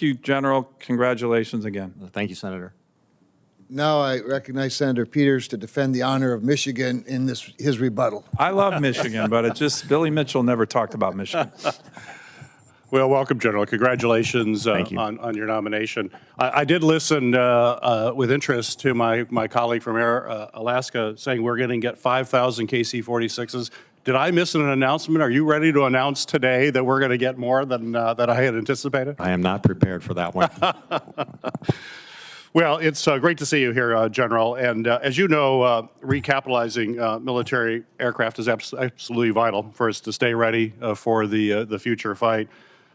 you, General. Congratulations again. Thank you, Senator. Now I recognize Senator Peters to defend the honor of Michigan in his rebuttal. I love Michigan, but Billy Mitchell never talked about Michigan. Well, welcome, General. Congratulations on your nomination. I did listen with interest to my colleague from Alaska saying we're going to get 5,000 KC-46s. Did I miss an announcement? Are you ready to announce today that we're going to get more than that I had anticipated? I am not prepared for that one. Well, it's great to see you here, General. And as you know, recapitalizing military aircraft is absolutely vital for us to stay ready for the future fight.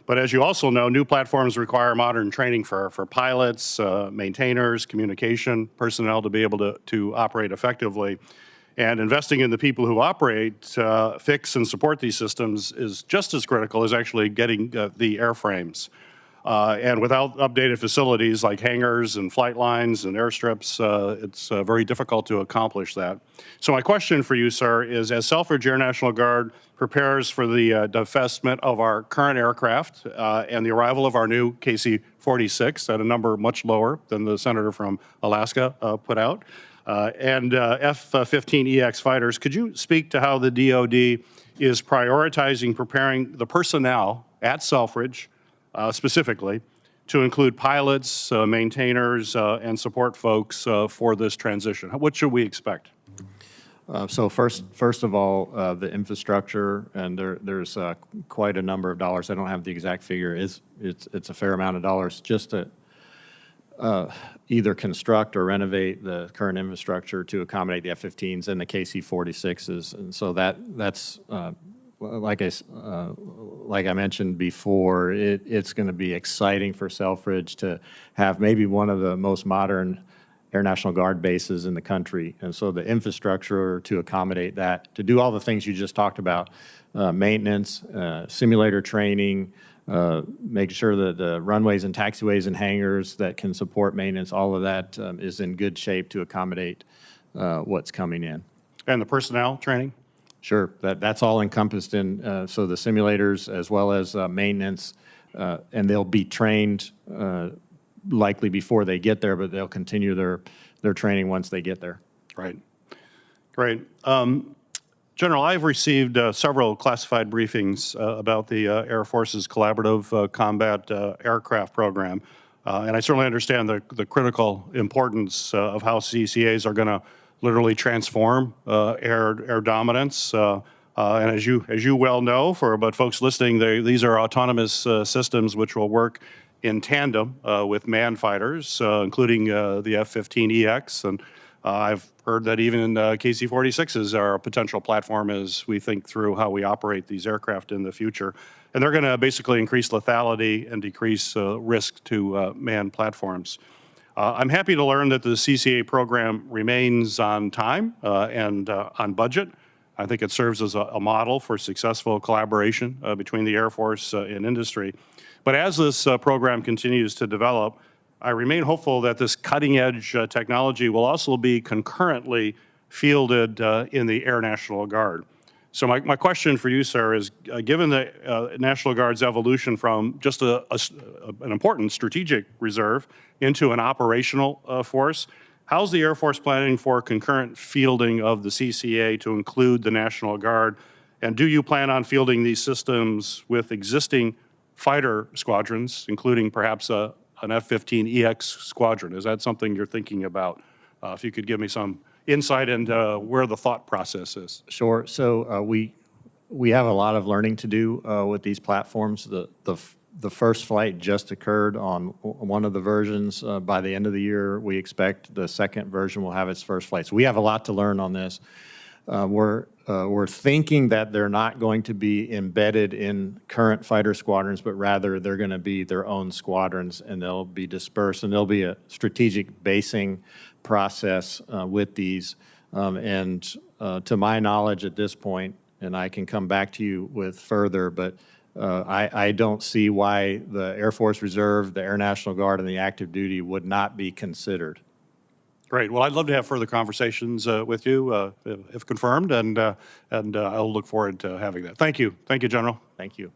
But as you also know, new platforms require modern training for pilots, maintainers, communication personnel to be able to operate effectively. And investing in the people who operate, fix, and support these systems is just as critical as actually getting the airframes. And without updated facilities like hangars and flight lines and airstrips, it's very difficult to accomplish that. So my question for you, sir, is as Selfridge Air National Guard prepares for the divestment of our current aircraft and the arrival of our new KC-46 at a number much lower than the senator from Alaska put out, and F-15EX fighters, could you speak to how the DoD is prioritizing preparing the personnel at Selfridge specifically to include pilots, maintainers, and support folks for this transition? What should we expect? So first of all, the infrastructure, and there's quite a number of dollars. I don't have the exact figure. It's a fair amount of dollars just to either construct or renovate the current infrastructure to accommodate the F-15s and the KC-46s. And so that's like I mentioned before, it's going to be exciting for Selfridge to have maybe one of the most modern Air National Guard bases in the country. And so the infrastructure to accommodate that, to do all the things you just talked about, maintenance, simulator training, making sure that the runways and taxiways and hangars that can support maintenance, all of that is in good shape to accommodate what's coming in. And the personnel training? Sure, that's all encompassed in, so the simulators as well as maintenance, and they'll be trained likely before they get there, but they'll continue their training once they get there. Right, great. General, I've received several classified briefings about the Air Force's Collaborative Combat Aircraft Program, and I certainly understand the critical importance of how CCAs are going to literally transform air dominance. And as you well know, but folks listening, these are autonomous systems which will work in tandem with manned fighters, including the F-15EX. And I've heard that even KC-46s are a potential platform as we think through how we operate these aircraft in the future. And they're going to basically increase lethality and decrease risk to manned platforms. I'm happy to learn that the CCA program remains on time and on budget. I think it serves as a model for successful collaboration between the Air Force and industry. But as this program continues to develop, I remain hopeful that this cutting-edge technology will also be concurrently fielded in the Air National Guard. So my question for you, sir, is given the National Guard's evolution from just an important strategic reserve into an operational force, how's the Air Force planning for concurrent fielding of the CCA to include the National Guard? And do you plan on fielding these systems with existing fighter squadrons, including perhaps an F-15EX squadron? Is that something you're thinking about? If you could give me some insight into where the thought process is. Sure. So we have a lot of learning to do with these platforms. The first flight just occurred on one of the versions. By the end of the year, we expect the second version will have its first flight. So we have a lot to learn on this. We're thinking that they're not going to be embedded in current fighter squadrons, but rather they're going to be their own squadrons, and they'll be dispersed, and there'll be a strategic basing process with these. To my knowledge at this point, and I can come back to you with further, but I don't see why the Air Force Reserve, the Air National Guard, and the active duty would not be considered. Great. Well, I'd love to have further conversations with you if confirmed, and I'll look forward to having that. Thank you. Thank you, General. Thank you.